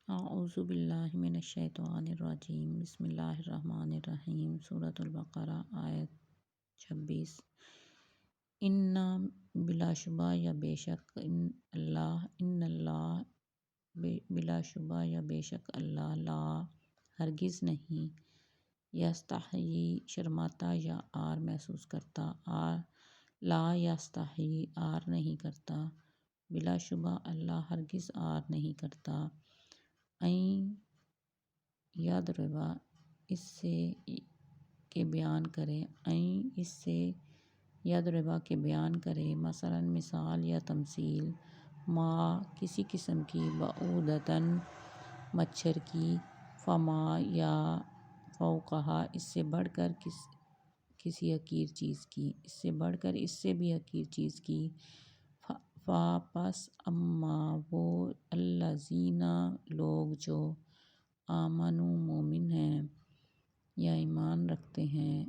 اعوذ باللہ من الشیطان الرجیم، بسم اللہ الرحمن الرحیم۔ سورۃ البقرہ آیت 26۔ انا بلا شبہ یا بے شک ان اللہ بلا شبہ یا بے شک اللہ لا ہرگز نہیں، یستحیی شرماتا یا آر محسوس کرتا، لا یستحیی آر نہیں کرتا، بلا شبہ اللہ ہرگز آر نہیں کرتا، این یضربا اس سے کہ بیان کرے، این اس سے یضربا کہ بیان کرے، مثلا مثال یا تمثیل، ما کسی قسم کی، بعودتاً مچھر کی، فما یا فوقہا اس سے بڑھ کر کسی حقیر چیز کی، اس سے بڑھ کر اس سے بھی حقیر چیز کی، پس اما وہ الذین لوگ جو آمنوا مومن ہیں یا ایمان رکھتے ہیں،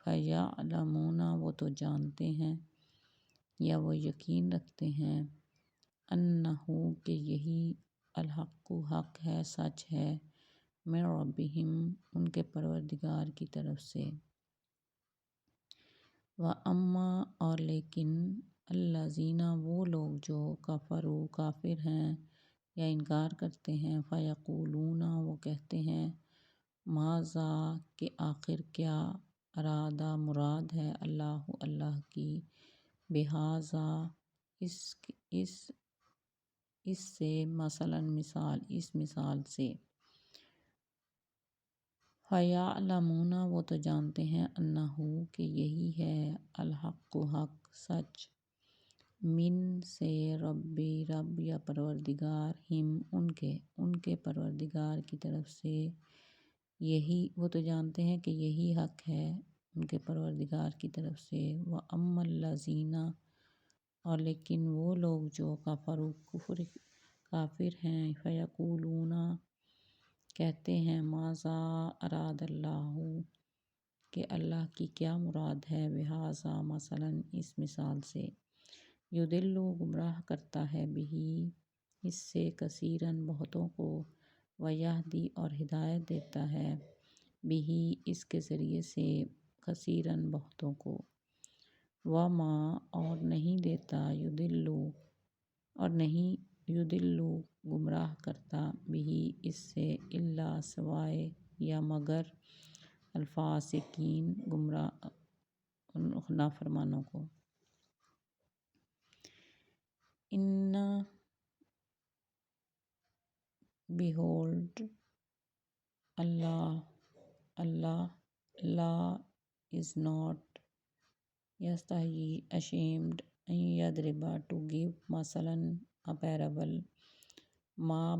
فیعلمون وہ تو جانتے ہیں یا وہ یقین رکھتے ہیں، انہ کہ یہی الحق حق ہے، سچ ہے، من ربہم ان کے پروردگار کی طرف سے، واما اور لیکن الذین وہ لوگ جو کفروا کافر ہیں یا انکار کرتے ہیں، فیقولون وہ کہتے ہیں، ماذا کہ آخر کیا، ارادہ مراد ہے، اللہ کی، بہذا اس سے، مثلا مثال اس مثال سے، فیعلمون وہ تو جانتے ہیں، انہ کہ یہی ہے، الحق حق، سچ، من سے، رب یا پروردگار، ہم ان کے پروردگار کی طرف سے، یہی وہ تو جانتے ہیں کہ یہی حق ہے ان کے پروردگار کی طرف سے، واما الذین اور لیکن وہ لوگ جو کافر ہیں، فیقولون کہتے ہیں، ماذا اراد اللہ کہ اللہ کی کیا مراد ہے، بہذا مثلا اس مثال سے، یضل گمراہ کرتا ہے، بہ اس سے، کثیرن بہتوں کو، ویہدی اور ہدایت دیتا ہے، بہ اس کے ذریعے سے، کثیرن بہتوں کو، وما اور نہیں دیتا، یضل گمراہ کرتا، بہ اس سے، الا سوائے یا مگر، الفاسقین گمراہ نافرمانوں کو، ان بیہولڈ اللہ لا is not یستحیی ashamed in یضربا to give مثلا a parable ما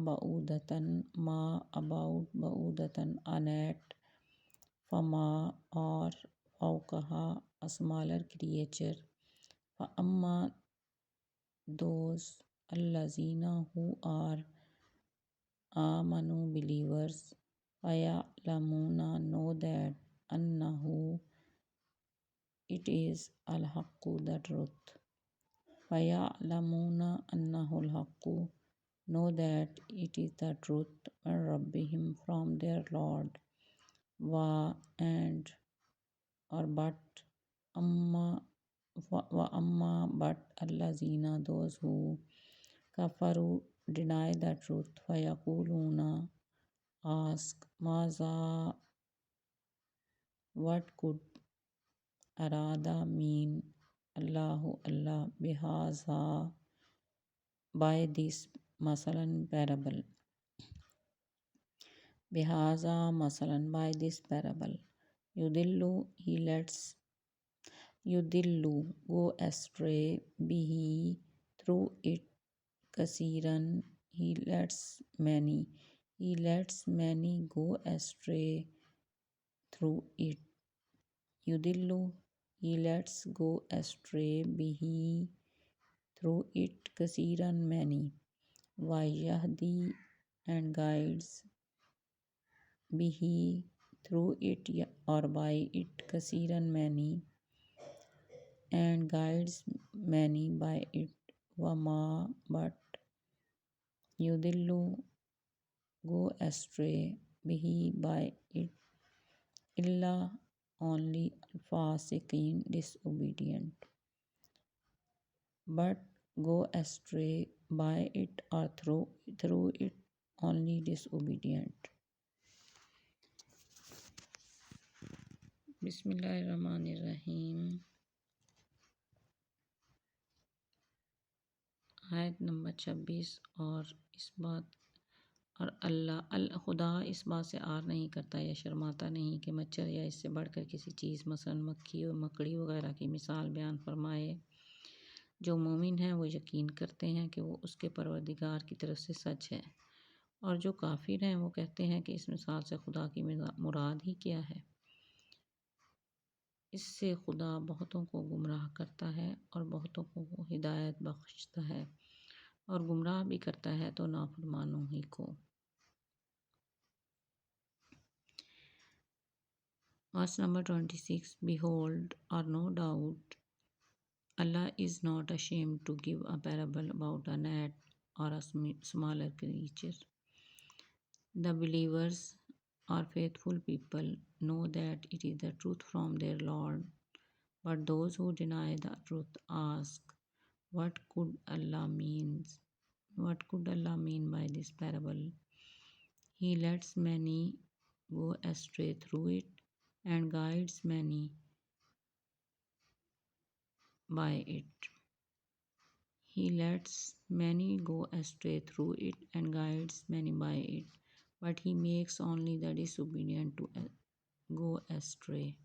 about بعودتاً a net فما اور فوقہا a smaller creature فاما those الذین who are آمنوا believers فیعلمون know that انہ it is ul Haq the truth فیعلمون انہ الحق know that it is the truth من ربہم from their Lord and or but الذین those who کفروا deny the truth فیقولون ask ماذا what could ارادہ mean Allah بہذا by this مثلا parable بہذا مثلا by this parable یضل go astray به through it کثیرن he lets many go astray through it یضل he lets go astray به through it کثیرن many ویہدی and guides به through it or by it کثیرن many and guides many by it وما but یضل go astray by it, illa only al-fasiqeen disobedient, but go astray by it or through it only disobedient. بسم اللہ الرحمن الرحیم. آیت number 26. اور اس بات اور خدا اس بات سے آر نہیں کرتا یا شرماتا نہیں کہ مچھر یا اس سے بڑھ کر کسی چیز مثلا مکھی اور مکڑی وغیرہ کی مثال بیان فرمائے. جو مومن ہیں وہ یقین کرتے ہیں کہ وہ اس کے پروردگار کی طرف سے سچ ہے، اور جو کافر ہیں وہ کہتے ہیں کہ اس مثال سے خدا کی مراد ہی کیا ہے. اس سے خدا بہتوں کو گمراہ کرتا ہے اور بہتوں کو ہدایت بخشتا ہے، اور گمراہ بھی کرتا ہے تو نافرمانوں ہی کو. Verse number 26. Behold, or no doubt, Allah is not ashamed to give a parable about a gnat or a smaller creature. The believers or faithful people know that it is the truth from their Lord, but those who deny the truth ask, What could Allah mean by this parable? He lets many go astray through it and guides many by it. He lets many go astray through it and guides many by it, but he makes only the disobedient to go astray.